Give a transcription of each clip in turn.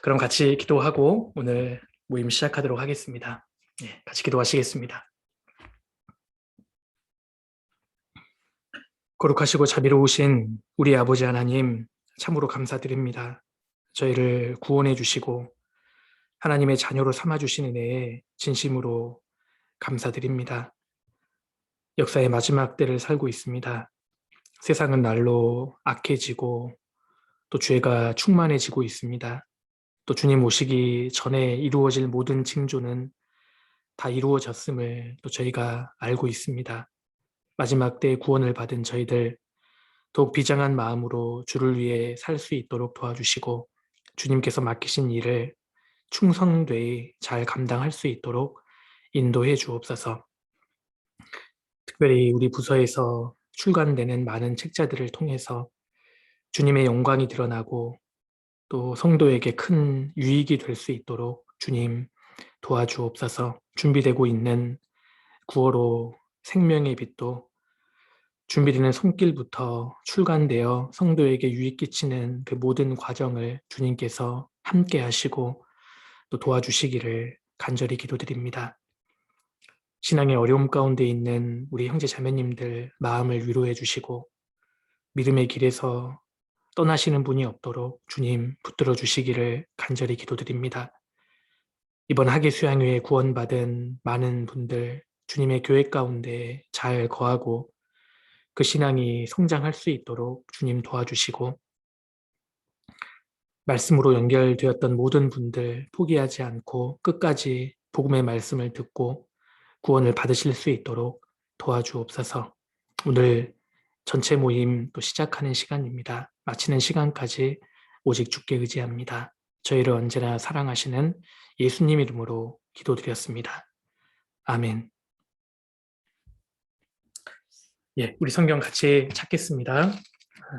그럼 같이 기도하고 오늘 모임 시작하도록 하겠습니다. 같이 기도하시겠습니다. 거룩하시고 자비로우신 우리 아버지 하나님, 참으로 감사드립니다. 저희를 구원해 주시고 하나님의 자녀로 삼아 주신 은혜에 진심으로 감사드립니다. 역사의 마지막 때를 살고 있습니다. 세상은 날로 악해지고 또 죄가 충만해지고 있습니다. 또 주님 오시기 전에 이루어질 모든 징조는 다 이루어졌음을 또 저희가 알고 있습니다. 마지막 때 구원을 받은 저희들 더욱 비장한 마음으로 주를 위해 살 수 있도록 도와주시고 주님께서 맡기신 일을 충성되이 잘 감당할 수 있도록 인도해 주옵소서. 특별히 우리 부서에서 출간되는 많은 책자들을 통해서 주님의 영광이 드러나고 또 성도에게 큰 유익이 될 수 있도록 주님 도와주옵소서. 준비되고 있는 구어로 생명의 빛도 준비되는 손길부터 출간되어 성도에게 유익 끼치는 그 모든 과정을 주님께서 함께 하시고 또 도와주시기를 간절히 기도드립니다. 신앙의 어려움 가운데 있는 우리 형제 자매님들 마음을 위로해 주시고 믿음의 길에서 떠나시는 분이 없도록 주님 붙들어 주시기를 간절히 기도드립니다. 이번 학예 수양회에 구원받은 많은 분들 주님의 교회 가운데 잘 거하고 그 신앙이 성장할 수 있도록 주님 도와주시고 말씀으로 연결되었던 모든 분들 포기하지 않고 끝까지 복음의 말씀을 듣고 구원을 받으실 수 있도록 도와주옵소서. 오늘 전체 모임 또 시작하는 시간입니다. 마치는 시간까지 오직 주께 의지합니다. 저희를 언제나 사랑하시는 예수님 이름으로 기도드렸습니다. 아멘. 우리 성경 같이 찾겠습니다.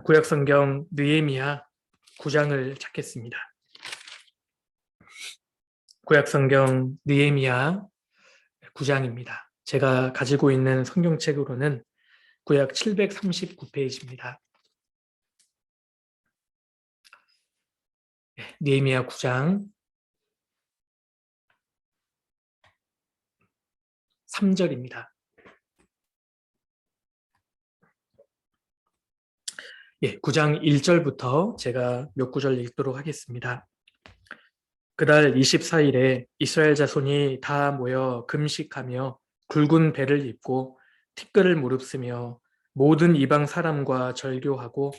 구약 성경 느헤미야 9장을 찾겠습니다. 구약 성경 느헤미야 9장입니다. 제가 가지고 있는 성경책으로는 구약 739페이지입니다. 느헤미야 9장 3절입니다. 9장 1절부터 제가 몇 구절 읽도록 하겠습니다. 그달 24일에 이스라엘 자손이 다 모여 금식하며 굵은 배를 입고 티끌을 무릅쓰며 모든 이방 사람과 절교하고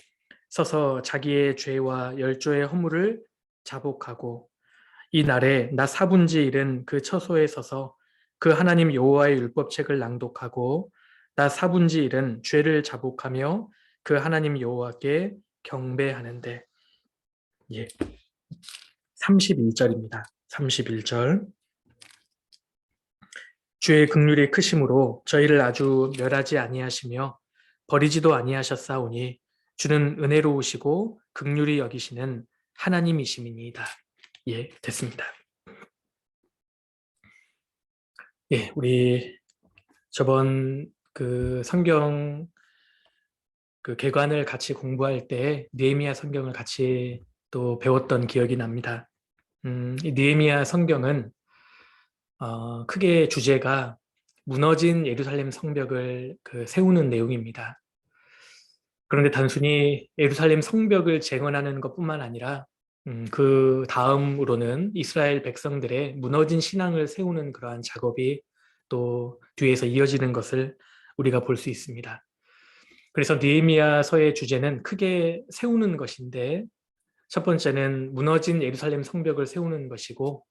서서 자기의 죄와 열조의 허물을 자복하고 이 날에 낮 4분지 1은 그 처소에 서서 그 하나님 여호와의 율법책을 낭독하고 낮 4분지 1은 죄를 자복하며 그 하나님 여호와께 경배하는데 31절입니다. 31절 주의 긍휼이 크심으로 저희를 아주 멸하지 아니하시며 버리지도 아니하셨사오니 주는 은혜로우시고 긍휼히 여기시는 하나님이심이니이다. 됐습니다. 우리 저번 그 성경 그 개관을 같이 공부할 때 느헤미야 성경을 같이 또 배웠던 기억이 납니다. 이 느헤미야 성경은 크게 주제가 무너진 예루살렘 성벽을 세우는 내용입니다. 그런데 단순히 예루살렘 성벽을 재건하는 것뿐만 아니라 그 다음으로는 이스라엘 백성들의 무너진 신앙을 세우는 그러한 작업이 또 뒤에서 이어지는 것을 우리가 볼 수 있습니다. 그래서 느헤미야서의 주제는 크게 세우는 것인데 첫 번째는 무너진 예루살렘 성벽을 세우는 것이고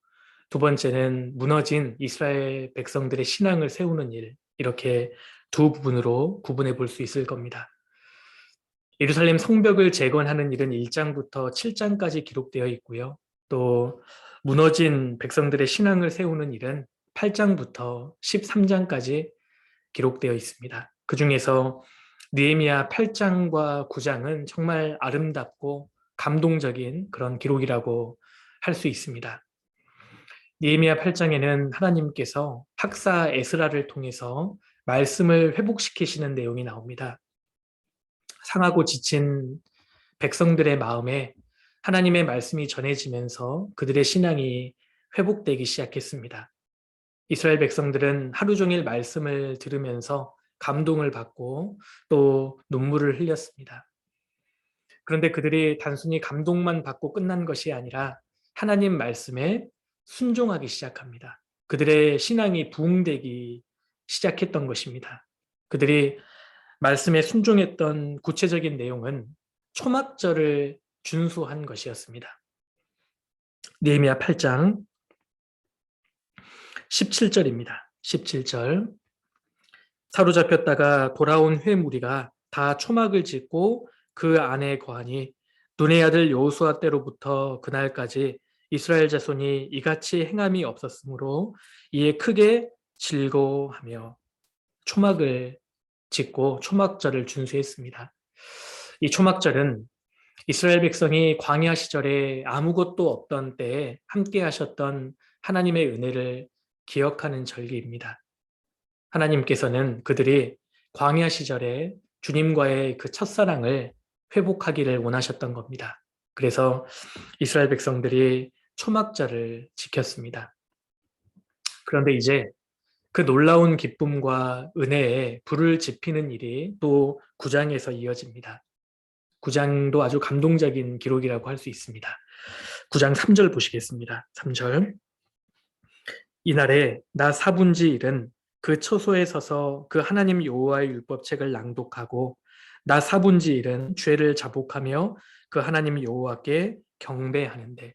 두 번째는 무너진 이스라엘 백성들의 신앙을 세우는 일, 이렇게 두 부분으로 구분해 볼 수 있을 겁니다. 예루살렘 성벽을 재건하는 일은 1장부터 7장까지 기록되어 있고요. 또 무너진 백성들의 신앙을 세우는 일은 8장부터 13장까지 기록되어 있습니다. 그 중에서 느헤미야 8장과 9장은 정말 아름답고 감동적인 그런 기록이라고 할 수 있습니다. 느헤미야 8장에는 하나님께서 학사 에스라를 통해서 말씀을 회복시키시는 내용이 나옵니다. 상하고 지친 백성들의 마음에 하나님의 말씀이 전해지면서 그들의 신앙이 회복되기 시작했습니다. 이스라엘 백성들은 하루 종일 말씀을 들으면서 감동을 받고 또 눈물을 흘렸습니다. 그런데 그들이 단순히 감동만 받고 끝난 것이 아니라 하나님 말씀에 순종하기 시작합니다. 그들의 신앙이 부흥되기 시작했던 것입니다. 그들이 말씀에 순종했던 구체적인 내용은 초막절을 준수한 것이었습니다. 느헤미야 8장 17절입니다. 17절. 사로잡혔다가 돌아온 회무리가 다 초막을 짓고 그 안에 거하니 눈의 아들 여호수아 때로부터 그날까지 이스라엘 자손이 이같이 행함이 없었으므로 이에 크게 즐거워하며 초막을 짓고 초막절을 준수했습니다. 이 초막절은 이스라엘 백성이 광야 시절에 아무것도 없던 때에 함께 하셨던 하나님의 은혜를 기억하는 절기입니다. 하나님께서는 그들이 광야 시절에 주님과의 그 첫사랑을 회복하기를 원하셨던 겁니다. 그래서 이스라엘 백성들이 초막절을 지켰습니다. 그런데 이제 그 놀라운 기쁨과 은혜에 불을 지피는 일이 또 9장에서 이어집니다. 9장도 아주 감동적인 기록이라고 할 수 있습니다. 9장 3절 보시겠습니다. 3절. 이날에 나 사분지 일은 그 처소에 서서 그 하나님 여호와의 율법책을 낭독하고 나 사분지 일은 죄를 자복하며 그 하나님 여호와께 경배하는데,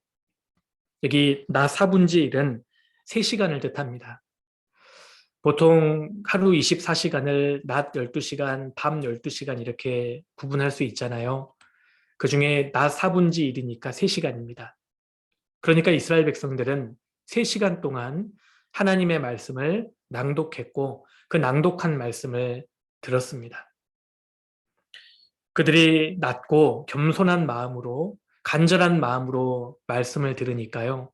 여기 나 사분지 일은 3시간을 뜻합니다. 보통 하루 24시간을 낮 12시간, 밤 12시간 이렇게 구분할 수 있잖아요. 그 중에 낮 4분지 1이니까 3시간입니다. 그러니까 이스라엘 백성들은 3시간 동안 하나님의 말씀을 낭독했고 그 낭독한 말씀을 들었습니다. 그들이 낮고 겸손한 마음으로, 간절한 마음으로 말씀을 들으니까요,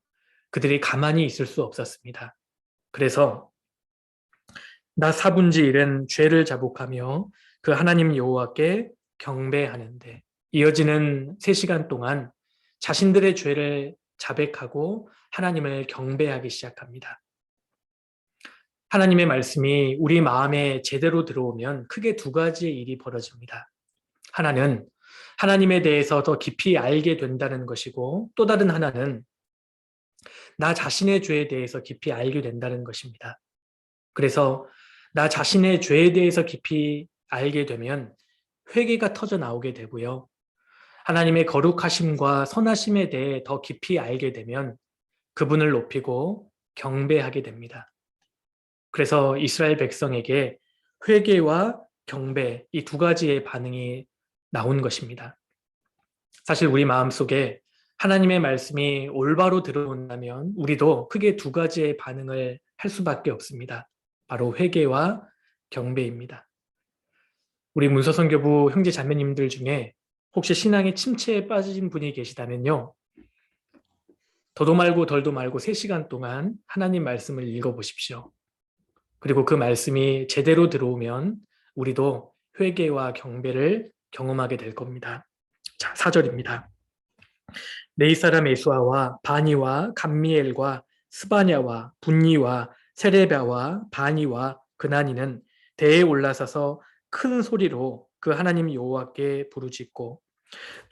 그들이 가만히 있을 수 없었습니다. 그래서 나 사분지 일은 죄를 자복하며 그 하나님 여호와께 경배하는데, 이어지는 3시간 동안 자신들의 죄를 자백하고 하나님을 경배하기 시작합니다. 하나님의 말씀이 우리 마음에 제대로 들어오면 크게 2가지의 일이 벌어집니다. 하나는 하나님에 대해서 더 깊이 알게 된다는 것이고, 또 다른 하나는 나 자신의 죄에 대해서 깊이 알게 된다는 것입니다. 그래서 나 자신의 죄에 대해서 깊이 알게 되면 회개가 터져 나오게 되고요. 하나님의 거룩하심과 선하심에 대해 더 깊이 알게 되면 그분을 높이고 경배하게 됩니다. 그래서 이스라엘 백성에게 회개와 경배, 이 2가지의 반응이 나온 것입니다. 사실 우리 마음속에 하나님의 말씀이 올바로 들어온다면 우리도 크게 2가지의 반응을 할 수밖에 없습니다. 바로 회개와 경배입니다. 우리 문서선교부 형제 자매님들 중에 혹시 신앙의 침체에 빠진 분이 계시다면요, 더도 말고 덜도 말고 3시간 동안 하나님 말씀을 읽어보십시오. 그리고 그 말씀이 제대로 들어오면 우리도 회개와 경배를 경험하게 될 겁니다. 자, 4절입니다. 네이 사람 에수아와 바니와 감미엘과 스바냐와 분니와 세레바와 바니와 그나니는 대에 올라서서 큰 소리로 그 하나님 여호와께 부르짖고,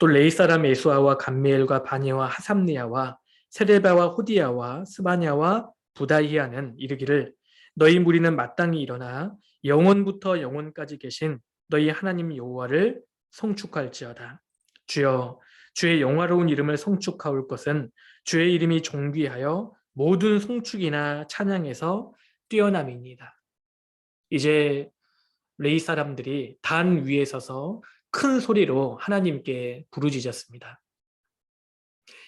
또 레이 사람 에수아와 감미엘과 바니와 하삼니아와 세레바와 호디야와 스바냐와 부다히아는 이르기를 너희 무리는 마땅히 일어나 영원부터 영원까지 계신 너희 하나님 여호와를 송축할지어다. 주여, 주의 영화로운 이름을 송축하올 것은 주의 이름이 존귀하여 모든 송축이나 찬양에서 뛰어남이니이다. 이제 레이 사람들이 단 위에 서서 큰 소리로 하나님께 부르짖었습니다.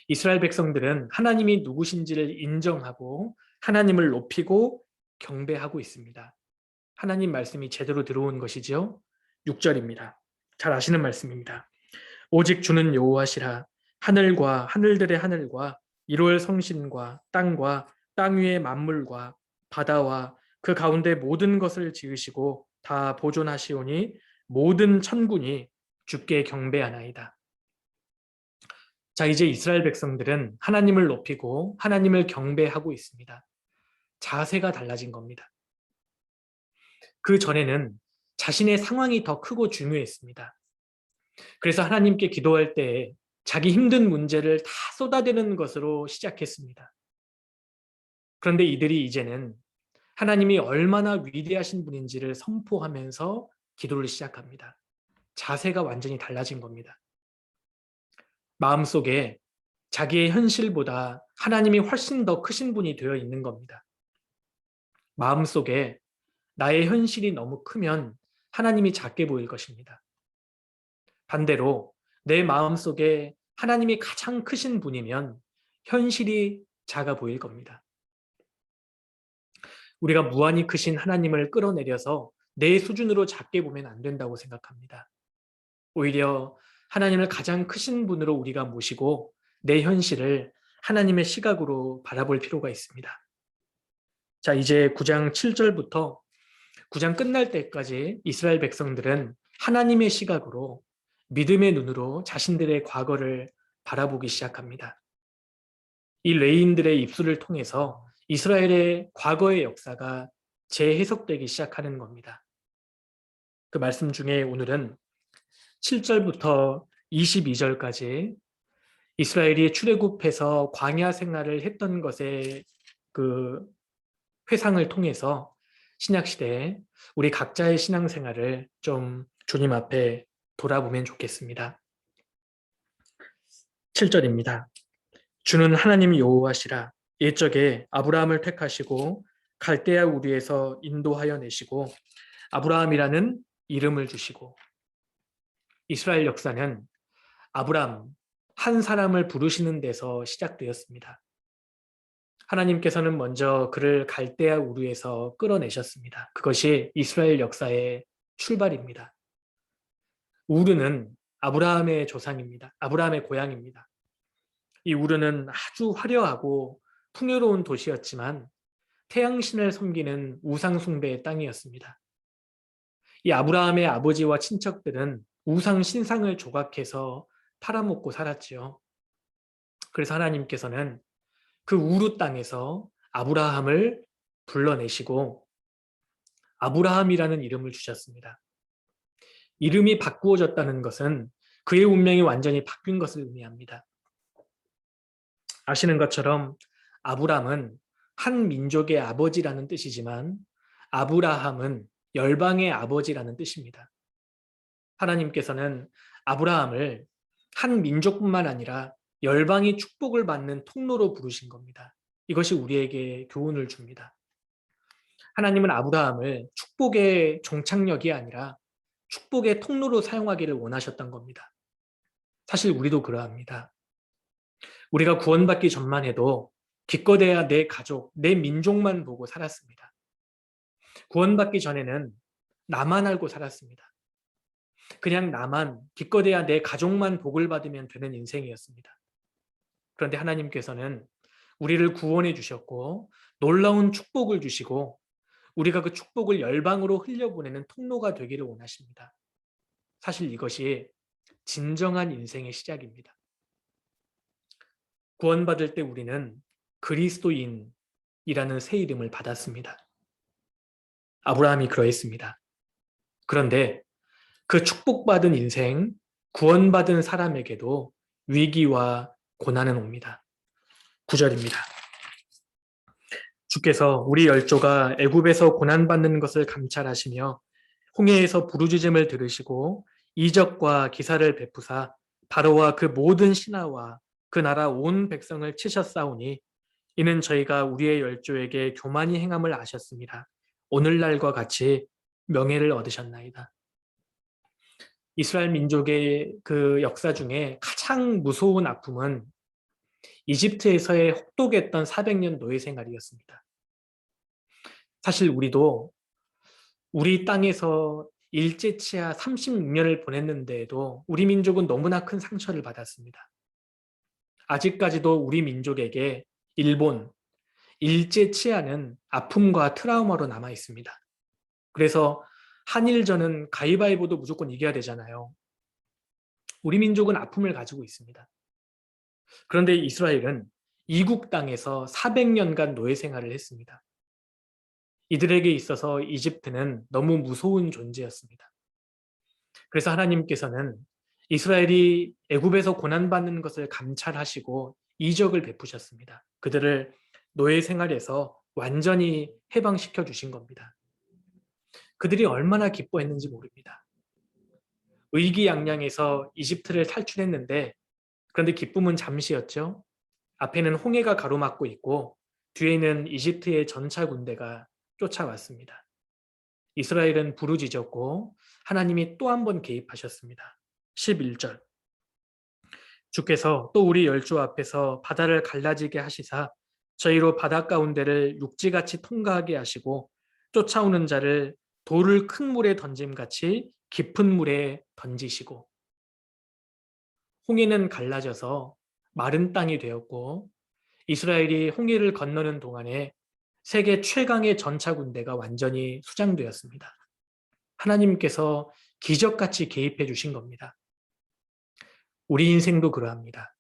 이스라엘 백성들은 하나님이 누구신지를 인정하고 하나님을 높이고 경배하고 있습니다. 하나님 말씀이 제대로 들어온 것이죠. 6절입니다. 잘 아시는 말씀입니다. 오직 주는 여호와시라. 하늘과 하늘들의 하늘과 이루을 성신과 땅과 땅 위의 만물과 바다와 그 가운데 모든 것을 지으시고 다 보존하시오니 모든 천군이 주께 경배하나이다. 자, 이제 이스라엘 백성들은 하나님을 높이고 하나님을 경배하고 있습니다. 자세가 달라진 겁니다. 그 전에는 자신의 상황이 더 크고 중요했습니다. 그래서 하나님께 기도할 때 자기 힘든 문제를 다 쏟아대는 것으로 시작했습니다. 그런데 이들이 이제는 하나님이 얼마나 위대하신 분인지를 선포하면서 기도를 시작합니다. 자세가 완전히 달라진 겁니다. 마음속에 자기의 현실보다 하나님이 훨씬 더 크신 분이 되어 있는 겁니다. 마음속에 나의 현실이 너무 크면 하나님이 작게 보일 것입니다. 반대로 내 마음속에 하나님이 가장 크신 분이면 현실이 작아 보일 겁니다. 우리가 무한히 크신 하나님을 끌어내려서 내 수준으로 작게 보면 안 된다고 생각합니다. 오히려 하나님을 가장 크신 분으로 우리가 모시고 내 현실을 하나님의 시각으로 바라볼 필요가 있습니다. 자, 이제 9장 7절부터 9장 끝날 때까지 이스라엘 백성들은 하나님의 시각으로 믿음의 눈으로 자신들의 과거를 바라보기 시작합니다. 이 레위인들의 입술을 통해서 이스라엘의 과거의 역사가 재해석되기 시작하는 겁니다. 그 말씀 중에 오늘은 7절부터 22절까지 이스라엘이 출애굽해서 광야 생활을 했던 것의 그 회상을 통해서 신약 시대에 우리 각자의 신앙 생활을 좀 주님 앞에 돌아보면 좋겠습니다. 7절입니다. 주는 하나님 여호와시라. 옛적에 아브라함을 택하시고 갈대아 우리에서 인도하여 내시고 아브라함이라는 이름을 주시고. 이스라엘 역사는 아브라함 한 사람을 부르시는 데서 시작되었습니다. 하나님께서는 먼저 그를 갈대아 우르에서 끌어내셨습니다. 그것이 이스라엘 역사의 출발입니다. 우르는 아브라함의 조상입니다. 아브라함의 고향입니다. 이 우르는 아주 화려하고 풍요로운 도시였지만 태양신을 섬기는 우상 숭배의 땅이었습니다. 이 아브라함의 아버지와 친척들은 우상 신상을 조각해서 팔아먹고 살았지요. 그래서 하나님께서는 그 우르 땅에서 아브라함을 불러내시고 아브라함이라는 이름을 주셨습니다. 이름이 바꾸어졌다는 것은 그의 운명이 완전히 바뀐 것을 의미합니다. 아시는 것처럼 아브람은 한 민족의 아버지라는 뜻이지만 아브라함은 열방의 아버지라는 뜻입니다. 하나님께서는 아브라함을 한 민족뿐만 아니라 열방이 축복을 받는 통로로 부르신 겁니다. 이것이 우리에게 교훈을 줍니다. 하나님은 아브라함을 축복의 종착역이 아니라 축복의 통로로 사용하기를 원하셨던 겁니다. 사실 우리도 그러합니다. 우리가 구원받기 전만 해도 기껏해야 내 가족, 내 민족만 보고 살았습니다. 구원받기 전에는 나만 알고 살았습니다. 그냥 나만, 기껏해야 내 가족만 복을 받으면 되는 인생이었습니다. 그런데 하나님께서는 우리를 구원해 주셨고 놀라운 축복을 주시고 우리가 그 축복을 열방으로 흘려보내는 통로가 되기를 원하십니다. 사실 이것이 진정한 인생의 시작입니다. 구원받을 때 우리는 그리스도인이라는 새 이름을 받았습니다. 아브라함이 그러했습니다. 그런데 그 축복받은 인생, 구원받은 사람에게도 위기와 고난은 옵니다. 9절입니다. 주께서 우리 열조가 애굽에서 고난받는 것을 감찰하시며 홍해에서 부르짖음을 들으시고 이적과 기사를 베푸사 바로와 그 모든 신하와 그 나라 온 백성을 치셨사오니 이는 저희가 우리의 열조에게 교만히 행함을 아셨습니다. 오늘날과 같이 명예를 얻으셨나이다. 이스라엘 민족의 그 역사 중에 가장 무서운 아픔은 이집트에서의 혹독했던 400년 노예 생활이었습니다. 사실 우리도 우리 땅에서 일제치하 36년을 보냈는데도 우리 민족은 너무나 큰 상처를 받았습니다. 아직까지도 우리 민족에게 일본, 일제치하는 아픔과 트라우마로 남아 있습니다. 그래서 한일전은 가위바위보도 무조건 이겨야 되잖아요. 우리 민족은 아픔을 가지고 있습니다. 그런데 이스라엘은 이국 땅에서 400년간 노예 생활을 했습니다. 이들에게 있어서 이집트는 너무 무서운 존재였습니다. 그래서 하나님께서는 이스라엘이 애굽에서 고난받는 것을 감찰하시고 이적을 베푸셨습니다. 그들을 노예 생활에서 완전히 해방시켜 주신 겁니다. 그들이 얼마나 기뻐했는지 모릅니다. 의기양양해서 이집트를 탈출했는데, 그런데 기쁨은 잠시였죠. 앞에는 홍해가 가로막고 있고 뒤에는 이집트의 전차 군대가 쫓아왔습니다. 이스라엘은 부르짖었고 하나님이 또 한 번 개입하셨습니다. 11절. 주께서 또 우리 열조 앞에서 바다를 갈라지게 하시사 저희로 바다 가운데를 육지같이 통과하게 하시고 쫓아오는 자를 돌을 큰 물에 던짐같이 깊은 물에 던지시고. 홍해는 갈라져서 마른 땅이 되었고 이스라엘이 홍해를 건너는 동안에 세계 최강의 전차 군대가 완전히 수장되었습니다. 하나님께서 기적같이 개입해 주신 겁니다. 우리 인생도 그러합니다.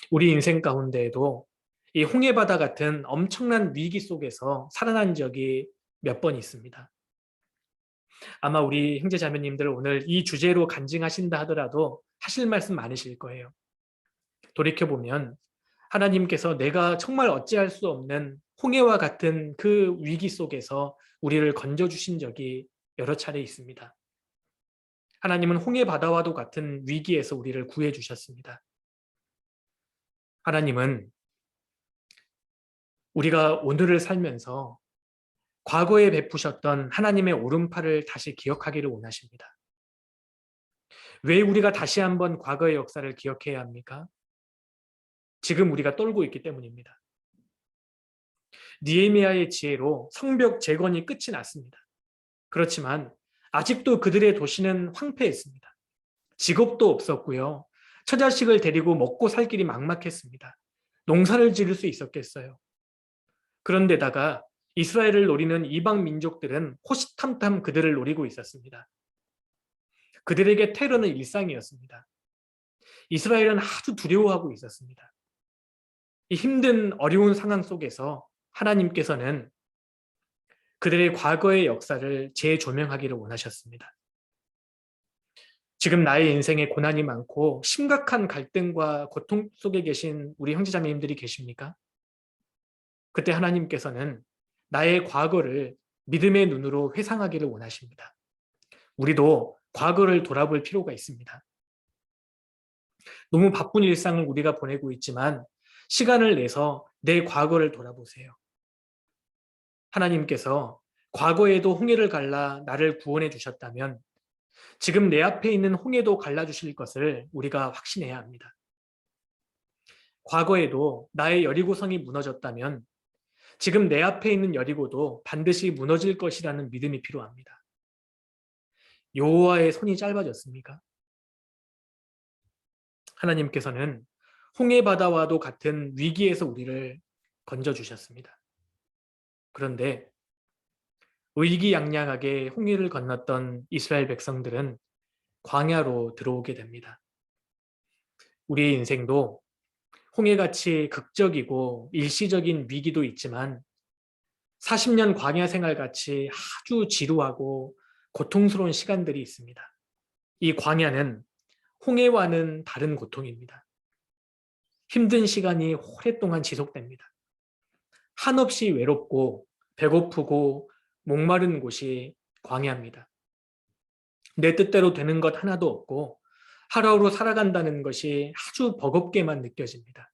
우리 인생 가운데에도 이 홍해바다 같은 엄청난 위기 속에서 살아난 적이 몇 번 있습니다. 아마 우리 형제 자매님들 오늘 이 주제로 간증하신다 하더라도 하실 말씀 많으실 거예요. 돌이켜보면 하나님께서 내가 정말 어찌할 수 없는 홍해와 같은 그 위기 속에서 우리를 건져주신 적이 여러 차례 있습니다. 하나님은 홍해 바다와도 같은 위기에서 우리를 구해 주셨습니다. 하나님은 우리가 오늘을 살면서 과거에 베푸셨던 하나님의 오른팔을 다시 기억하기를 원하십니다. 왜 우리가 다시 한번 과거의 역사를 기억해야 합니까? 지금 우리가 떨고 있기 때문입니다. 느헤미야의 지혜로 성벽 재건이 끝이 났습니다. 그렇지만 아직도 그들의 도시는 황폐했습니다. 직업도 없었고요. 처자식을 데리고 먹고 살 길이 막막했습니다. 농사를 지을 수 있었겠어요. 그런데다가 이스라엘을 노리는 이방 민족들은 호시탐탐 그들을 노리고 있었습니다. 그들에게 테러는 일상이었습니다. 이스라엘은 아주 두려워하고 있었습니다. 이 힘든 어려운 상황 속에서 하나님께서는 그들의 과거의 역사를 재조명하기를 원하셨습니다. 지금 나의 인생에 고난이 많고 심각한 갈등과 고통 속에 계신 우리 형제자매님들이 계십니까? 그때 하나님께서는 나의 과거를 믿음의 눈으로 회상하기를 원하십니다. 우리도 과거를 돌아볼 필요가 있습니다. 너무 바쁜 일상을 우리가 보내고 있지만 시간을 내서 내 과거를 돌아보세요. 하나님께서 과거에도 홍해를 갈라 나를 구원해 주셨다면 지금 내 앞에 있는 홍해도 갈라주실 것을 우리가 확신해야 합니다. 과거에도 나의 여리고성이 무너졌다면 지금 내 앞에 있는 여리고도 반드시 무너질 것이라는 믿음이 필요합니다. 여호와의 손이 짧아졌습니까? 하나님께서는 홍해 바다와도 같은 위기에서 우리를 건져주셨습니다. 그런데 의기양양하게 홍해를 건넜던 이스라엘 백성들은 광야로 들어오게 됩니다. 우리의 인생도 홍해같이 극적이고 일시적인 위기도 있지만 40년 광야 생활같이 아주 지루하고 고통스러운 시간들이 있습니다. 이 광야는 홍해와는 다른 고통입니다. 힘든 시간이 오랫동안 지속됩니다. 한없이 외롭고 배고프고 목마른 곳이 광야입니다. 내 뜻대로 되는 것 하나도 없고 하루하루 살아간다는 것이 아주 버겁게만 느껴집니다.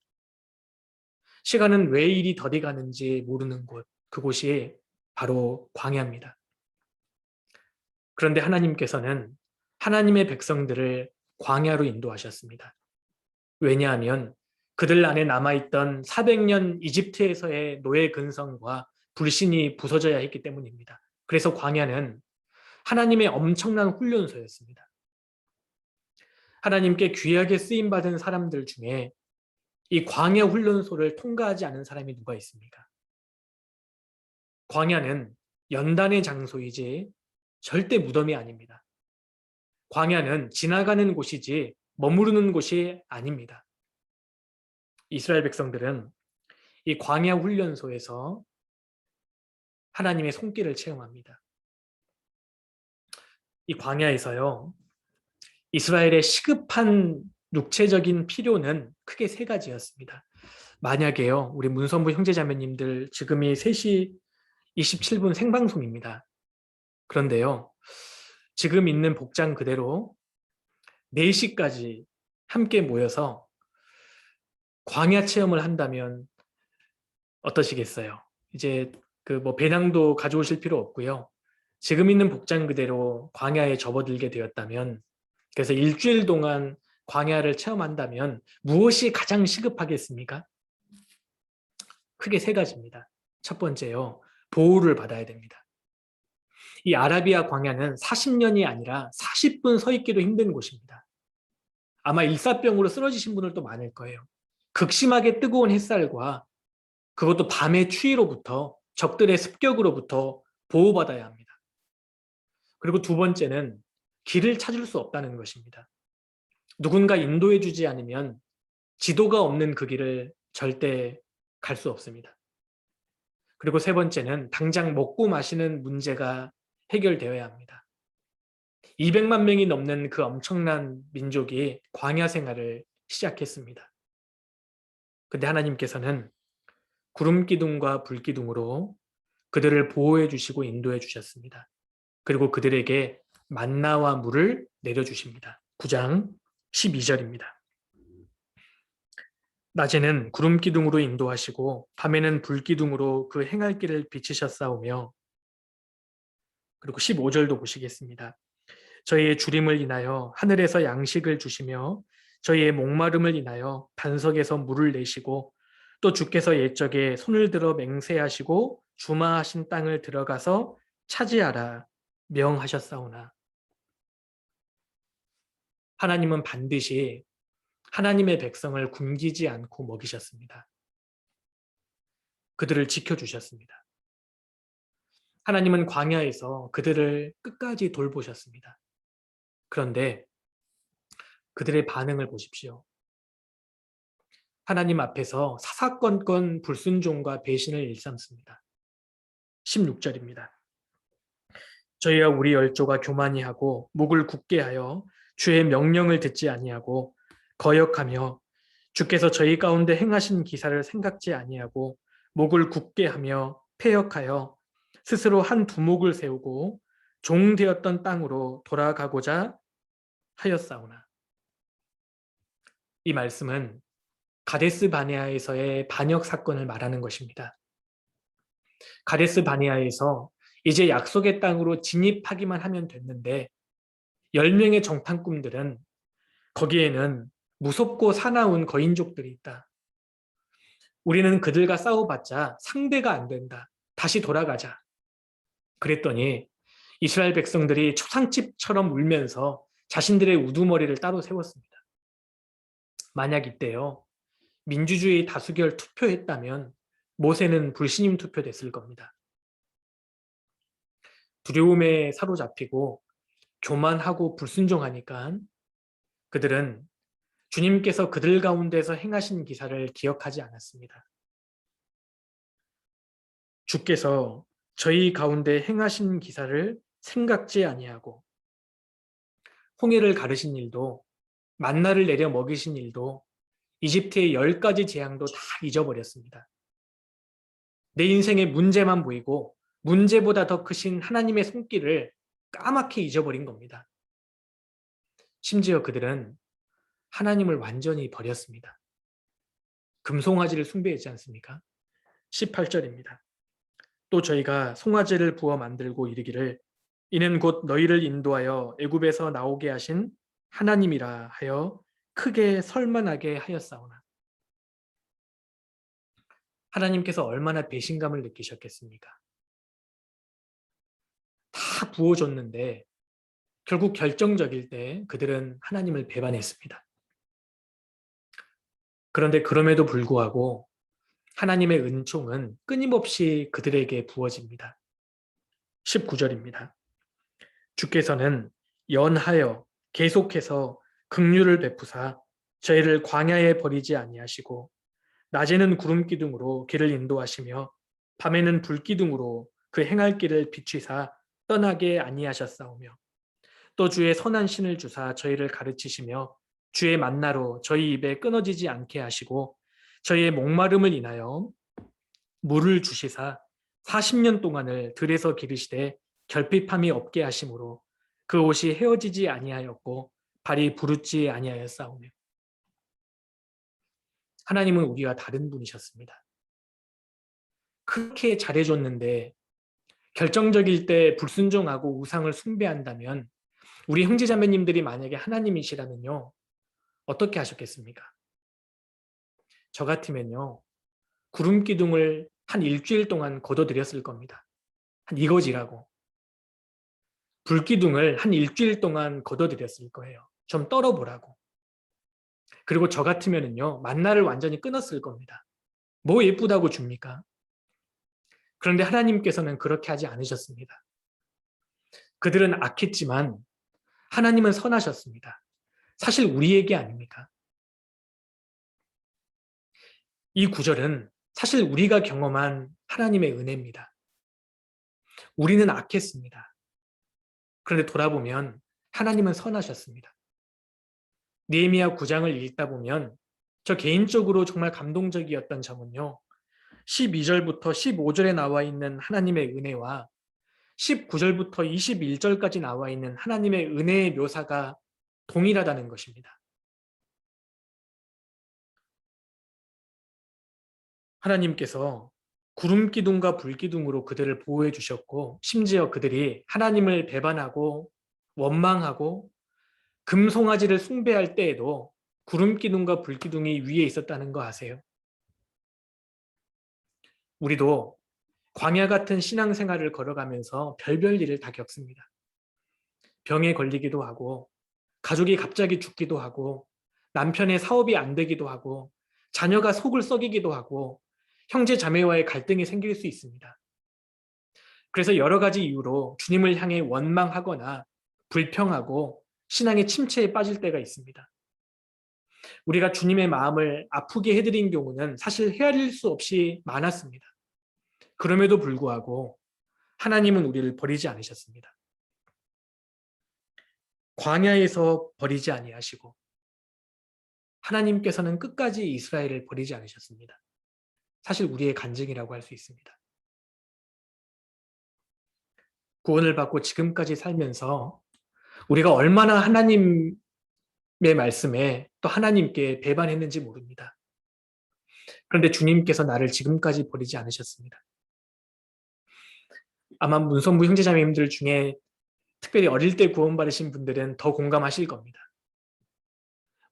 시간은 왜 이리 더디 가는지 모르는 곳, 그곳이 바로 광야입니다. 그런데 하나님께서는 하나님의 백성들을 광야로 인도하셨습니다. 왜냐하면 그들 안에 남아있던 400년 이집트에서의 노예 근성과 불신이 부서져야 했기 때문입니다. 그래서 광야는 하나님의 엄청난 훈련소였습니다. 하나님께 귀하게 쓰임받은 사람들 중에 이 광야 훈련소를 통과하지 않은 사람이 누가 있습니까? 광야는 연단의 장소이지 절대 무덤이 아닙니다. 광야는 지나가는 곳이지 머무르는 곳이 아닙니다. 이스라엘 백성들은 이 광야 훈련소에서 하나님의 손길을 체험합니다. 이 광야에서요, 이스라엘의 시급한 육체적인 필요는 크게 세 가지였습니다. 만약에요, 우리 문선부 형제자매님들 지금이 3시 27분 생방송입니다. 그런데요, 지금 있는 복장 그대로 4시까지 함께 모여서 광야 체험을 한다면 어떠시겠어요? 이제 그 뭐 배낭도 가져오실 필요 없고요. 지금 있는 복장 그대로 광야에 접어들게 되었다면, 그래서 일주일 동안 광야를 체험한다면 무엇이 가장 시급하겠습니까? 크게 세 가지입니다. 첫 번째요, 보호를 받아야 됩니다. 이 아라비아 광야는 40년이 아니라 40분 서 있기도 힘든 곳입니다. 아마 일사병으로 쓰러지신 분들도 많을 거예요. 극심하게 뜨거운 햇살과 그것도 밤의 추위로부터, 적들의 습격으로부터 보호받아야 합니다. 그리고 두 번째는 길을 찾을 수 없다는 것입니다. 누군가 인도해 주지 않으면 지도가 없는 그 길을 절대 갈 수 없습니다. 그리고 세 번째는 당장 먹고 마시는 문제가 해결되어야 합니다. 200만 명이 넘는 그 엄청난 민족이 광야 생활을 시작했습니다. 근데 하나님께서는 구름 기둥과 불 기둥으로 그들을 보호해 주시고 인도해 주셨습니다. 그리고 그들에게 만나와 물을 내려주십니다. 9장 12절입니다. 낮에는 구름 기둥으로 인도하시고 밤에는 불 기둥으로 그 행할 길을 비치셨사오며, 그리고 15절도 보시겠습니다. 저희의 주림을 인하여 하늘에서 양식을 주시며 저희의 목마름을 인하여 반석에서 물을 내시고, 또 주께서 옛적에 손을 들어 맹세하시고 주마하신 땅을 들어가서 차지하라 명하셨사오나. 하나님은 반드시 하나님의 백성을 굶기지 않고 먹이셨습니다. 그들을 지켜주셨습니다. 하나님은 광야에서 그들을 끝까지 돌보셨습니다. 그런데 그들의 반응을 보십시오. 하나님 앞에서 사사건건 불순종과 배신을 일삼습니다. 16절입니다. 저희와 우리 열조가 교만히 하고 목을 굳게 하여 주의 명령을 듣지 아니하고 거역하며 주께서 저희 가운데 행하신 기사를 생각지 아니하고 목을 굳게 하며 패역하여 스스로 한 두목을 세우고 종되었던 땅으로 돌아가고자 하였사오나. 이 말씀은 가데스 바네아에서의 반역 사건을 말하는 것입니다. 가데스 바네아에서 이제 약속의 땅으로 진입하기만 하면 됐는데 10명의 정탐꾼들은 거기에는 무섭고 사나운 거인족들이 있다. 우리는 그들과 싸워봤자 상대가 안 된다. 다시 돌아가자. 그랬더니 이스라엘 백성들이 초상집처럼 울면서 자신들의 우두머리를 따로 세웠습니다. 만약 이때요, 민주주의 다수결 투표했다면 모세는 불신임 투표됐을 겁니다. 두려움에 사로잡히고 교만하고 불순종하니까 그들은 주님께서 그들 가운데서 행하신 기사를 기억하지 않았습니다. 주께서 저희 가운데 행하신 기사를 생각지 아니하고 홍해를 가르신 일도, 만나를 내려 먹이신 일도, 이집트의 10가지 재앙도 다 잊어버렸습니다. 내 인생의 문제만 보이고 문제보다 더 크신 하나님의 손길을 까맣게 잊어버린 겁니다. 심지어 그들은 하나님을 완전히 버렸습니다. 금송아지를 숭배했지 않습니까? 18절입니다. 또 저희가 송아지를 부어 만들고 이르기를 이는 곧 너희를 인도하여 애굽에서 나오게 하신 하나님이라 하여 크게 설만하게 하였사오나. 하나님께서 얼마나 배신감을 느끼셨겠습니까? 다 부어줬는데 결국 결정적일 때 그들은 하나님을 배반했습니다. 그런데 그럼에도 불구하고 하나님의 은총은 끊임없이 그들에게 부어집니다. 19절입니다. 주께서는 연하여 계속해서 긍휼을 베푸사 저희를 광야에 버리지 아니하시고 낮에는 구름 기둥으로 길을 인도하시며 밤에는 불 기둥으로 그 행할 길을 비추사 떠나게 아니하셨사오며 또 주의 선한 신을 주사 저희를 가르치시며 주의 만나로 저희 입에 끊어지지 않게 하시고 저희의 목마름을 인하여 물을 주시사 40년 동안을 들에서 기르시되 결핍함이 없게 하심으로 그 옷이 헤어지지 아니하였고 발이 부르지 아니하였사오며 하나님은 우리와 다른 분이셨습니다. 그렇게 잘해줬는데 결정적일 때 불순종하고 우상을 숭배한다면 우리 형제자매님들이 만약에 하나님이시라면요 어떻게 하셨겠습니까? 저 같으면요 구름 기둥을 한 일주일 동안 걷어들였을 겁니다. 한 이거지라고. 불 기둥을 한 일주일 동안 걷어들였을 거예요. 좀 떨어보라고. 그리고 저 같으면은요 만나를 완전히 끊었을 겁니다. 뭐 예쁘다고 줍니까? 그런데 하나님께서는 그렇게 하지 않으셨습니다. 그들은 악했지만 하나님은 선하셨습니다. 사실 우리에게 아닙니까? 이 구절은 사실 우리가 경험한 하나님의 은혜입니다. 우리는 악했습니다. 그런데 돌아보면 하나님은 선하셨습니다. 느헤미야 9장을 읽다 보면 저 개인적으로 정말 감동적이었던 점은요. 12절부터 15절에 나와 있는 하나님의 은혜와 19절부터 21절까지 나와 있는 하나님의 은혜의 묘사가 동일하다는 것입니다. 하나님께서 구름 기둥과 불 기둥으로 그들을 보호해 주셨고 심지어 그들이 하나님을 배반하고 원망하고 금송아지를 숭배할 때에도 구름 기둥과 불 기둥이 위에 있었다는 거 아세요? 우리도 광야 같은 신앙생활을 걸어가면서 별별 일을 다 겪습니다. 병에 걸리기도 하고 가족이 갑자기 죽기도 하고 남편의 사업이 안 되기도 하고 자녀가 속을 썩이기도 하고 형제 자매와의 갈등이 생길 수 있습니다. 그래서 여러 가지 이유로 주님을 향해 원망하거나 불평하고 신앙의 침체에 빠질 때가 있습니다. 우리가 주님의 마음을 아프게 해드린 경우는 사실 헤아릴 수 없이 많았습니다. 그럼에도 불구하고 하나님은 우리를 버리지 않으셨습니다. 광야에서 버리지 아니하시고 하나님께서는 끝까지 이스라엘을 버리지 않으셨습니다. 사실 우리의 간증이라고 할 수 있습니다. 구원을 받고 지금까지 살면서 우리가 얼마나 하나님의 말씀에 또 하나님께 배반했는지 모릅니다. 그런데 주님께서 나를 지금까지 버리지 않으셨습니다. 아마 문성부 형제자매님들 중에 특별히 어릴 때 구원받으신 분들은 더 공감하실 겁니다.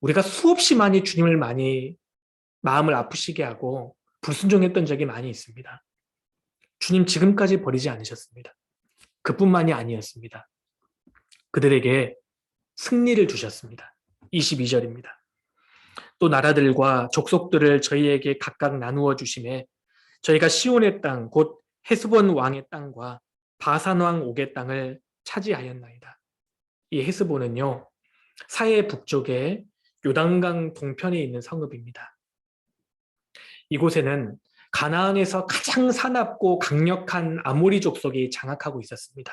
우리가 수없이 많이 주님을 많이 마음을 아프시게 하고 불순종했던 적이 많이 있습니다. 주님 지금까지 버리지 않으셨습니다. 그뿐만이 아니었습니다. 그들에게 승리를 주셨습니다. 22절입니다. 또 나라들과 족속들을 저희에게 각각 나누어 주심에 저희가 시온의 땅, 곧 헤스본 왕의 땅과 바산 왕 옥의 땅을 차지하였나이다. 이 헤스본은요, 사해 북쪽에 요단강 동편에 있는 성읍입니다. 이곳에는 가나안에서 가장 사납고 강력한 아모리 족속이 장악하고 있었습니다.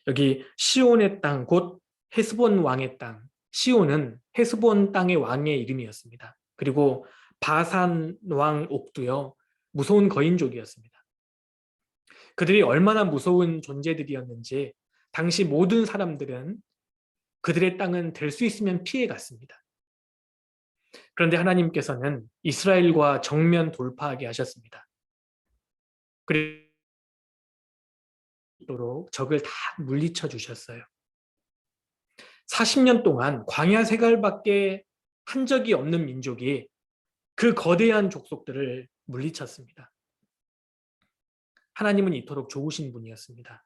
여기 시온의 땅, 곧 헤스본 왕의 땅, 시온은 헤스본 땅의 왕의 이름이었습니다. 그리고 바산 왕 옥도요, 무서운 거인족이었습니다. 그들이 얼마나 무서운 존재들이었는지 당시 모든 사람들은 그들의 땅은 될 수 있으면 피해 갔습니다. 그런데 하나님께서는 이스라엘과 정면 돌파하게 하셨습니다. 그리고 적을 다 물리쳐 주셨어요. 40년 동안 광야 생활밖에 한 적이 없는 민족이 그 거대한 족속들을 물리쳤습니다. 하나님은 이토록 좋으신 분이었습니다.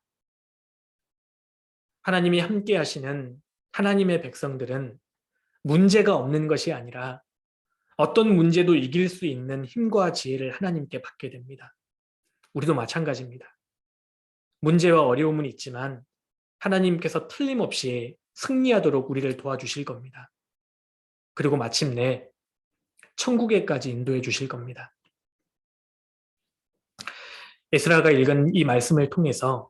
하나님이 함께 하시는 하나님의 백성들은 문제가 없는 것이 아니라 어떤 문제도 이길 수 있는 힘과 지혜를 하나님께 받게 됩니다. 우리도 마찬가지입니다. 문제와 어려움은 있지만 하나님께서 틀림없이 승리하도록 우리를 도와주실 겁니다. 그리고 마침내 천국에까지 인도해 주실 겁니다. 에스라가 읽은 이 말씀을 통해서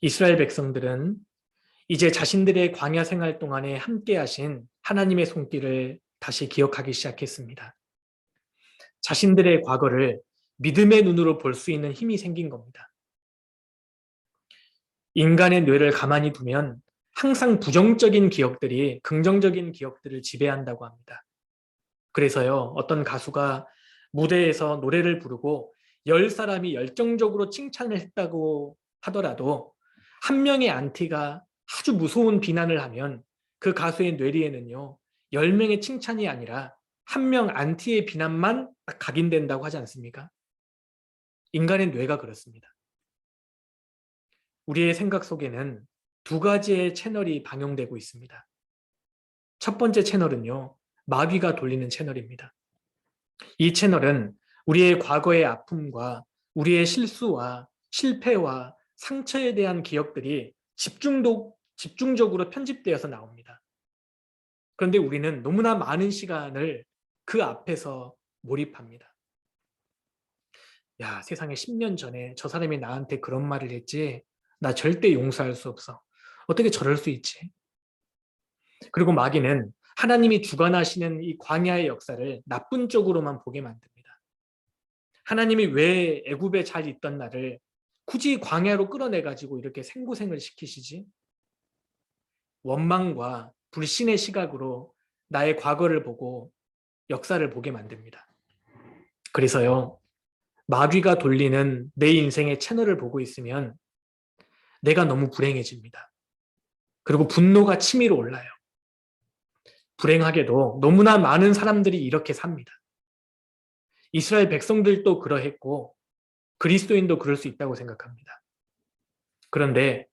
이스라엘 백성들은 이제 자신들의 광야 생활 동안에 함께 하신 하나님의 손길을 다시 기억하기 시작했습니다. 자신들의 과거를 믿음의 눈으로 볼 수 있는 힘이 생긴 겁니다. 인간의 뇌를 가만히 두면 항상 부정적인 기억들이 긍정적인 기억들을 지배한다고 합니다. 그래서요, 어떤 가수가 무대에서 노래를 부르고 10사람이 열정적으로 칭찬을 했다고 하더라도 한 명의 안티가 아주 무서운 비난을 하면 그 가수의 뇌리에는요, 10명의 칭찬이 아니라 한 명 안티의 비난만 딱 각인된다고 하지 않습니까? 인간의 뇌가 그렇습니다. 우리의 생각 속에는 두 가지의 채널이 방영되고 있습니다. 첫 번째 채널은요, 마귀가 돌리는 채널입니다. 이 채널은 우리의 과거의 아픔과 우리의 실수와 실패와 상처에 대한 기억들이 집중적으로 편집되어서 나옵니다. 그런데 우리는 너무나 많은 시간을 그 앞에서 몰입합니다. 야, 세상에 10년 전에 저 사람이 나한테 그런 말을 했지. 나 절대 용서할 수 없어. 어떻게 저럴 수 있지? 그리고 마귀는 하나님이 주관하시는 이 광야의 역사를 나쁜 쪽으로만 보게 만듭니다. 하나님이 왜 애굽에 잘 있던 나를 굳이 광야로 끌어내가지고 이렇게 생고생을 시키시지? 원망과 불신의 시각으로 나의 과거를 보고 역사를 보게 만듭니다. 그래서요, 마귀가 돌리는 내 인생의 채널을 보고 있으면 내가 너무 불행해집니다. 그리고 분노가 치밀어 올라요. 불행하게도 너무나 많은 사람들이 이렇게 삽니다. 이스라엘 백성들도 그러했고 그리스도인도 그럴 수 있다고 생각합니다. 그런데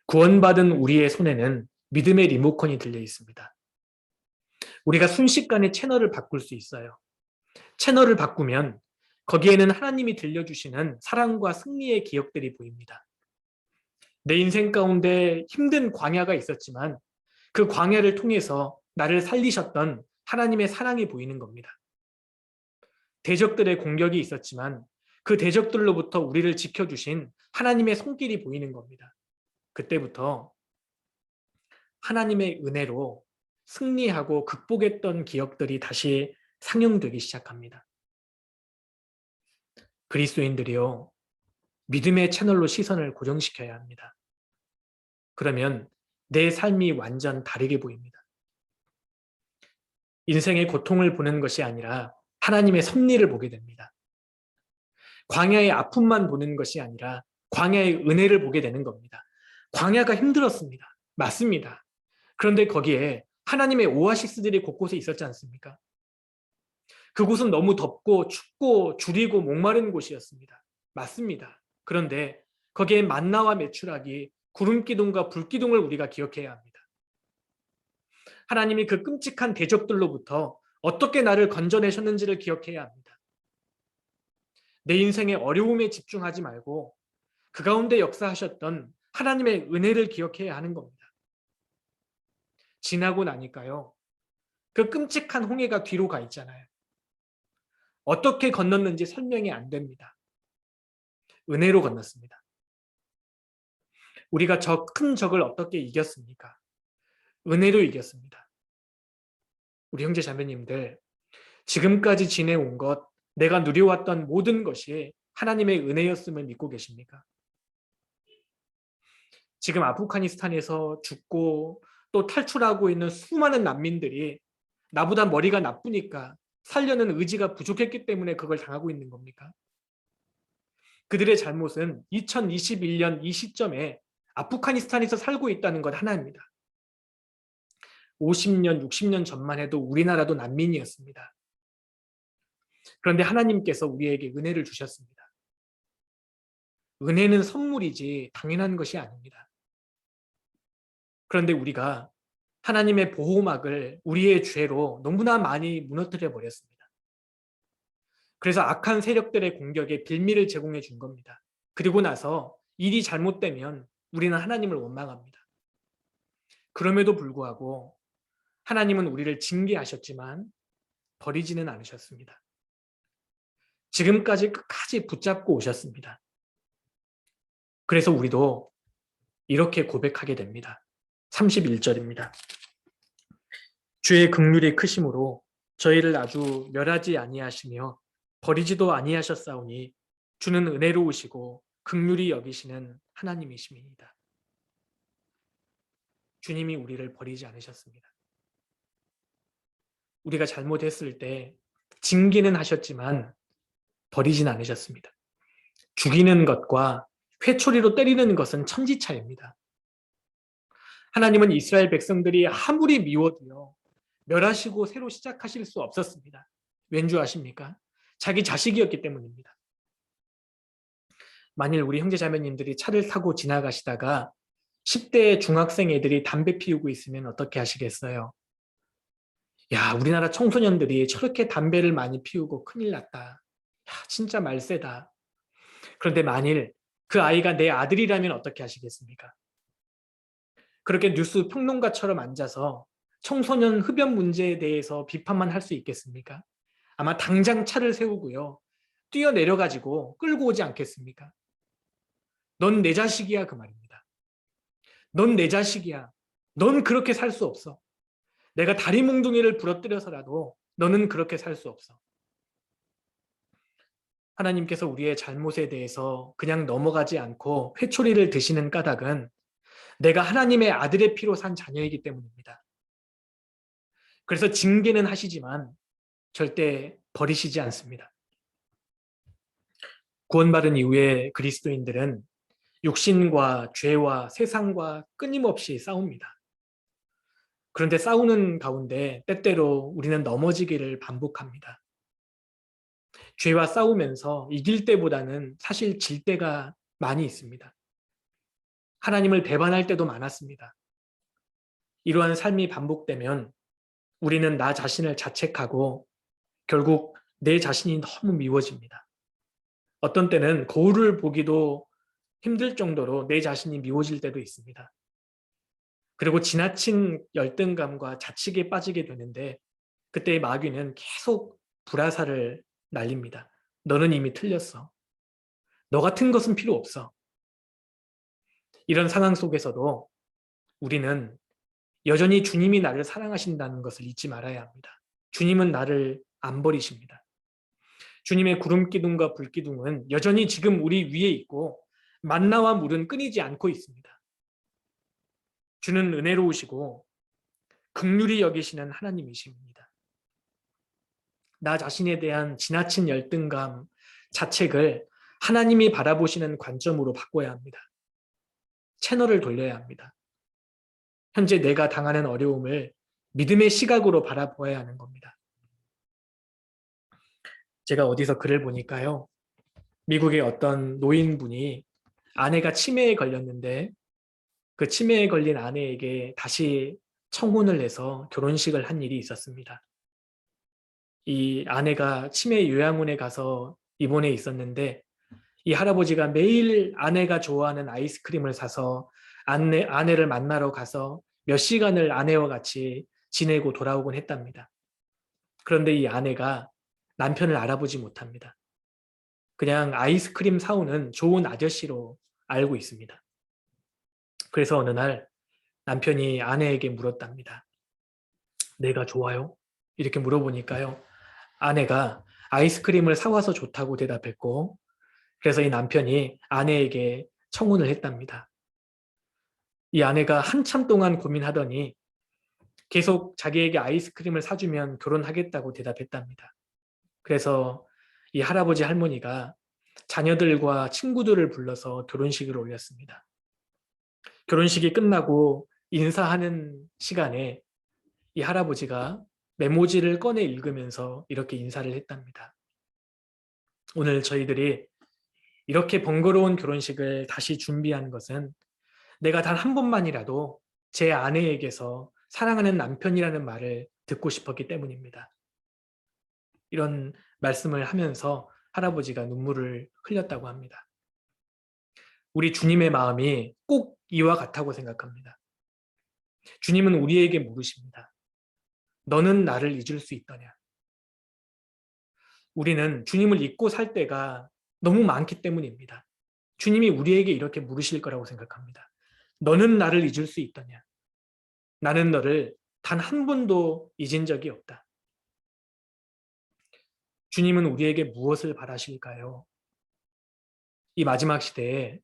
구원받은 우리의 손에는 믿음의 리모컨이 들려 있습니다. 우리가 순식간에 채널을 바꿀 수 있어요. 채널을 바꾸면 거기에는 하나님이 들려주시는 사랑과 승리의 기억들이 보입니다. 내 인생 가운데 힘든 광야가 있었지만 그 광야를 통해서 나를 살리셨던 하나님의 사랑이 보이는 겁니다. 대적들의 공격이 있었지만 그 대적들로부터 우리를 지켜주신 하나님의 손길이 보이는 겁니다. 그때부터 하나님의 은혜로 승리하고 극복했던 기억들이 다시 상영되기 시작합니다. 그리스도인들이요, 믿음의 채널로 시선을 고정시켜야 합니다. 그러면 내 삶이 완전 다르게 보입니다. 인생의 고통을 보는 것이 아니라 하나님의 섭리를 보게 됩니다. 광야의 아픔만 보는 것이 아니라 광야의 은혜를 보게 되는 겁니다. 광야가 힘들었습니다. 맞습니다. 그런데 거기에 하나님의 오아시스들이 곳곳에 있었지 않습니까? 그곳은 너무 덥고 춥고 주리고 목마른 곳이었습니다. 맞습니다. 그런데 거기에 만나와 메추라기, 구름기둥과 불기둥을 우리가 기억해야 합니다. 하나님이 그 끔찍한 대적들로부터 어떻게 나를 건져내셨는지를 기억해야 합니다. 내 인생의 어려움에 집중하지 말고 그 가운데 역사하셨던 하나님의 은혜를 기억해야 하는 겁니다. 지나고 나니까요, 그 끔찍한 홍해가 뒤로 가 있잖아요. 어떻게 건넜는지 설명이 안 됩니다. 은혜로 건넜습니다. 우리가 저 큰 적을 어떻게 이겼습니까? 은혜로 이겼습니다. 우리 형제 자매님들, 지금까지 지내온 것, 내가 누려왔던 모든 것이 하나님의 은혜였음을 믿고 계십니까? 지금 아프가니스탄에서 죽고 또 탈출하고 있는 수많은 난민들이 나보다 머리가 나쁘니까 살려는 의지가 부족했기 때문에 그걸 당하고 있는 겁니까? 그들의 잘못은 2021년 이 시점에 아프가니스탄에서 살고 있다는 것 하나입니다. 50년, 60년 전만 해도 우리나라도 난민이었습니다. 그런데 하나님께서 우리에게 은혜를 주셨습니다. 은혜는 선물이지 당연한 것이 아닙니다. 그런데 우리가 하나님의 보호막을 우리의 죄로 너무나 많이 무너뜨려 버렸습니다. 그래서 악한 세력들의 공격에 빌미를 제공해 준 겁니다. 그리고 나서 일이 잘못되면 우리는 하나님을 원망합니다. 그럼에도 불구하고 하나님은 우리를 징계하셨지만 버리지는 않으셨습니다. 지금까지 끝까지 붙잡고 오셨습니다. 그래서 우리도 이렇게 고백하게 됩니다. 31절입니다. 주의 긍휼이 크심으로 저희를 아주 멸하지 아니하시며 버리지도 아니하셨사오니 주는 은혜로우시고 긍휼히 여기시는 하나님이십니다. 주님이 우리를 버리지 않으셨습니다. 우리가 잘못했을 때 징계는 하셨지만 버리진 않으셨습니다. 죽이는 것과 회초리로 때리는 것은 천지차입니다. 하나님은 이스라엘 백성들이 아무리 미워도요, 멸하시고 새로 시작하실 수 없었습니다. 왠 줄 아십니까? 자기 자식이었기 때문입니다. 만일 우리 형제자매님들이 차를 타고 지나가시다가 10대 중학생 애들이 담배 피우고 있으면 어떻게 하시겠어요? 야, 우리나라 청소년들이 저렇게 담배를 많이 피우고 큰일 났다. 야, 진짜 말세다. 그런데 만일 그 아이가 내 아들이라면 어떻게 하시겠습니까? 그렇게 뉴스 평론가처럼 앉아서 청소년 흡연 문제에 대해서 비판만 할 수 있겠습니까? 아마 당장 차를 세우고요. 뛰어내려가지고 끌고 오지 않겠습니까? 넌 내 자식이야, 그 말입니다. 넌 내 자식이야. 넌 그렇게 살 수 없어. 내가 다리 몽둥이를 부러뜨려서라도 너는 그렇게 살 수 없어. 하나님께서 우리의 잘못에 대해서 그냥 넘어가지 않고 회초리를 드시는 까닭은 내가 하나님의 아들의 피로 산 자녀이기 때문입니다. 그래서 징계는 하시지만 절대 버리시지 않습니다. 구원받은 이후에 그리스도인들은 육신과 죄와 세상과 끊임없이 싸웁니다. 그런데 싸우는 가운데 때때로 우리는 넘어지기를 반복합니다. 죄와 싸우면서 이길 때보다는 사실 질 때가 많이 있습니다. 하나님을 배반할 때도 많았습니다. 이러한 삶이 반복되면 우리는 나 자신을 자책하고 결국 내 자신이 너무 미워집니다. 어떤 때는 거울을 보기도 힘들 정도로 내 자신이 미워질 때도 있습니다. 그리고 지나친 열등감과 자책에 빠지게 되는데 그때 마귀는 계속 불화살을 날립니다. 너는 이미 틀렸어. 너 같은 것은 필요 없어. 이런 상황 속에서도 우리는 여전히 주님이 나를 사랑하신다는 것을 잊지 말아야 합니다. 주님은 나를 안 버리십니다. 주님의 구름 기둥과 불 기둥은 여전히 지금 우리 위에 있고 만나와 물은 끊이지 않고 있습니다. 주는 은혜로우시고 긍휼히 여기시는 하나님이십니다. 나 자신에 대한 지나친 열등감, 자책을 하나님이 바라보시는 관점으로 바꿔야 합니다. 채널을 돌려야 합니다. 현재 내가 당하는 어려움을 믿음의 시각으로 바라보아야 하는 겁니다. 제가 어디서 글을 보니까요. 미국의 어떤 노인분이 아내가 치매에 걸렸는데 그 치매에 걸린 아내에게 다시 청혼을 해서 결혼식을 한 일이 있었습니다. 이 아내가 치매 요양원에 가서 입원해 있었는데 이 할아버지가 매일 아내가 좋아하는 아이스크림을 사서 아내를 만나러 가서 몇 시간을 아내와 같이 지내고 돌아오곤 했답니다. 그런데 이 아내가 남편을 알아보지 못합니다. 그냥 아이스크림 사오는 좋은 아저씨로 알고 있습니다. 그래서 어느 날 남편이 아내에게 물었답니다. 내가 좋아요? 이렇게 물어보니까요. 아내가 아이스크림을 사와서 좋다고 대답했고 그래서 이 남편이 아내에게 청혼을 했답니다. 이 아내가 한참 동안 고민하더니 계속 자기에게 아이스크림을 사주면 결혼하겠다고 대답했답니다. 그래서 이 할아버지 할머니가 자녀들과 친구들을 불러서 결혼식을 올렸습니다. 결혼식이 끝나고 인사하는 시간에 이 할아버지가 메모지를 꺼내 읽으면서 이렇게 인사를 했답니다. 오늘 저희들이 이렇게 번거로운 결혼식을 다시 준비한 것은 내가 단 한 번만이라도 제 아내에게서 사랑하는 남편이라는 말을 듣고 싶었기 때문입니다. 이런 말씀을 하면서 할아버지가 눈물을 흘렸다고 합니다. 우리 주님의 마음이 꼭 이와 같다고 생각합니다. 주님은 우리에게 물으십니다. 너는 나를 잊을 수 있더냐? 우리는 주님을 잊고 살 때가 너무 많기 때문입니다. 주님이 우리에게 이렇게 물으실 거라고 생각합니다. 너는 나를 잊을 수 있더냐? 나는 너를 단 한 번도 잊은 적이 없다. 주님은 우리에게 무엇을 바라실까요? 이 마지막 시대에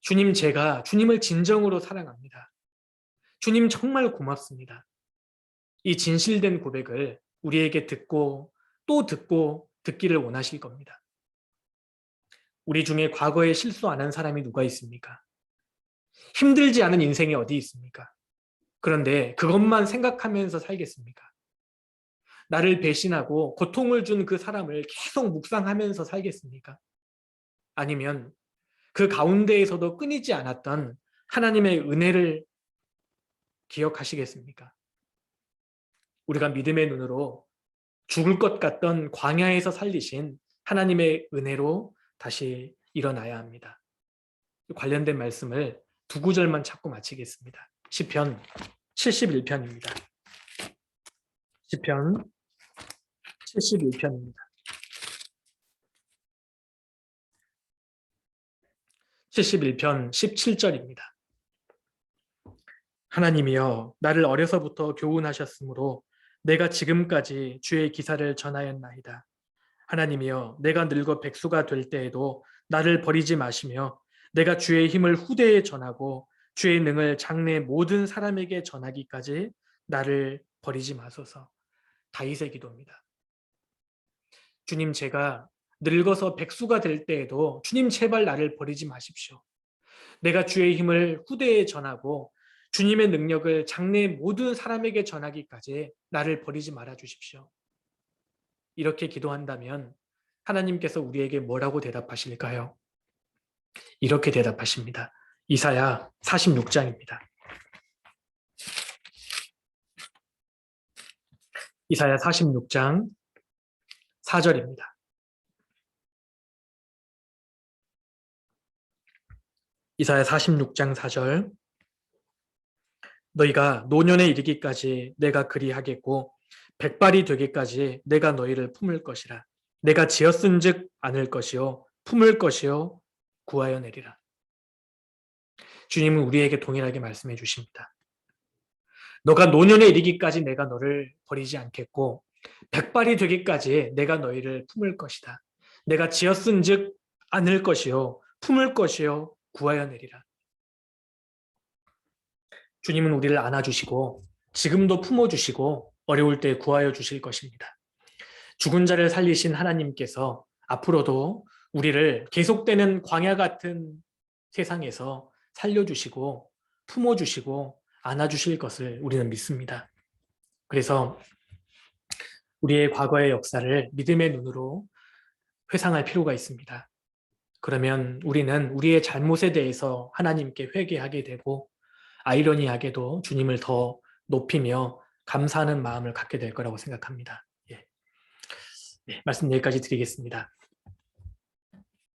주님, 제가 주님을 진정으로 사랑합니다. 주님 정말 고맙습니다. 이 진실된 고백을 우리에게 듣고 또 듣고 듣기를 원하실 겁니다. 우리 중에 과거에 실수 안 한 사람이 누가 있습니까? 힘들지 않은 인생이 어디 있습니까? 그런데 그것만 생각하면서 살겠습니까? 나를 배신하고 고통을 준 그 사람을 계속 묵상하면서 살겠습니까? 아니면 그 가운데에서도 끊이지 않았던 하나님의 은혜를 기억하시겠습니까? 우리가 믿음의 눈으로 죽을 것 같던 광야에서 살리신 하나님의 은혜로 다시 일어나야 합니다. 관련된 말씀을 두 구절만 찾고 마치겠습니다. 시편 71편입니다. 시편 71편입니다. 71편 17절입니다. 하나님이여 나를 어려서부터 교훈하셨으므로 내가 지금까지 주의 기사를 전하였나이다. 하나님이여 내가 늙어 백수가 될 때에도 나를 버리지 마시며 내가 주의 힘을 후대에 전하고 주의 능을 장래 모든 사람에게 전하기까지 나를 버리지 마소서. 다윗의 기도입니다. 주님, 제가 늙어서 백수가 될 때에도 주님 제발 나를 버리지 마십시오. 내가 주의 힘을 후대에 전하고 주님의 능력을 장래 모든 사람에게 전하기까지 나를 버리지 말아 주십시오. 이렇게 기도한다면 하나님께서 우리에게 뭐라고 대답하실까요? 이렇게 대답하십니다. 이사야 46장입니다. 이사야 46장 4절입니다. 이사야 46장 4절. 너희가 노년에 이르기까지 내가 그리하겠고 백발이 되기까지 내가 너희를 품을 것이라. 내가 지었은즉 안을 것이요 품을 것이요 구하여 내리라. 주님은 우리에게 동일하게 말씀해 주십니다. 너가 노년에 이르기까지 내가 너를 버리지 않겠고 백발이 되기까지 내가 너희를 품을 것이다. 내가 지었은즉 안을 것이요 품을 것이요 구하여 내리라. 주님은 우리를 안아주시고 지금도 품어주시고 어려울 때 구하여 주실 것입니다. 죽은 자를 살리신 하나님께서 앞으로도 우리를 계속되는 광야 같은 세상에서 살려주시고 품어주시고 안아주실 것을 우리는 믿습니다. 그래서 우리의 과거의 역사를 믿음의 눈으로 회상할 필요가 있습니다. 그러면 우리는 우리의 잘못에 대해서 하나님께 회개하게 되고 아이러니하게도 주님을 더 높이며 감사하는 마음을 갖게 될 거라고 생각합니다. 예. 네, 말씀 여기까지 드리겠습니다.